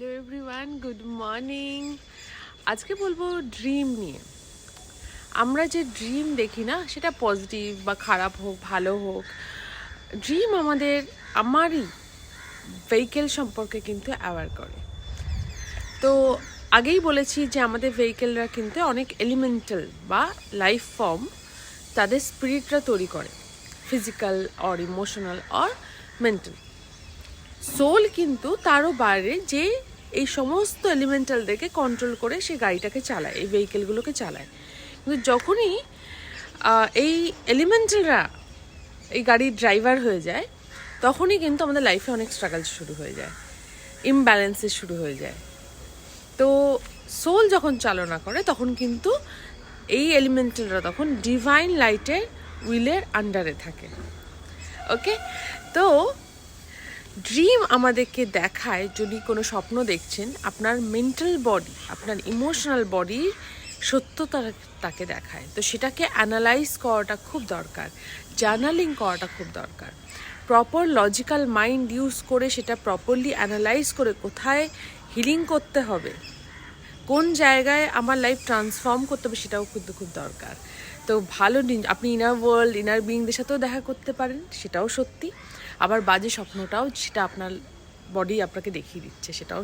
Hello everyone, good morning. আজকে বলবো dream নিয়ে। আমরা যে ড্রিম দেখি না, সেটা পজিটিভ বা খারাপ হোক ভালো হোক, ড্রিম আমারই ভেহিকেল সম্পর্কে কিন্তু অ্যাওয়ার করে। তো আগেই বলেছি যে আমাদের ভেহিকেলরা কিন্তু অনেক এলিমেন্টাল বা লাইফ ফর্ম, তাদের স্পিরিটরা তৈরি করে, physical or emotional or mental. Soul কিন্তু তারও বাইরে, যে এই সমস্ত এলিমেন্টালদেরকে কন্ট্রোল করে সে গাড়িটাকে চালায়, এই ভেহিকেলগুলোকে চালায়। কিন্তু যখনই এই এলিমেন্টালরা এই গাড়ির ড্রাইভার হয়ে যায়, তখনই কিন্তু আমাদের লাইফে অনেক স্ট্রাগল শুরু হয়ে যায়, ইমব্যালেন্সেস শুরু হয়ে যায়। তো সোল যখন চালনা করে, তখন কিন্তু এই এলিমেন্টালরা তখন ডিভাইন লাইটের উইলের আন্ডারে থাকে। ওকে, তো ড্রিম আমাদেরকে দেখায়, যদি কোনো স্বপ্ন দেখছেন, আপনার মেন্টাল বডি, আপনার ইমোশনাল বডির সত্যতা তাকে দেখায়। তো সেটাকে অ্যানালাইজ করাটা খুব দরকার, জার্নালিং করাটা খুব দরকার। প্রপার লজিক্যাল মাইন্ড ইউজ করে সেটা প্রপারলি অ্যানালাইজ করে কোথায় হিলিং করতে হবে, কোন জায়গায় আমার লাইফ ট্রান্সফর্ম করতে হবে, সেটাও কিন্তু খুব দরকার। তো ভালো আপনি ইনার ওয়ার্ল্ড, ইনার বিইংদের সাথেও দেখা করতে পারেন, সেটাও সত্যি। আবার বাজে স্বপ্নটাও, সেটা আপনার বডি আপনাকে দেখিয়ে দিচ্ছে, সেটাও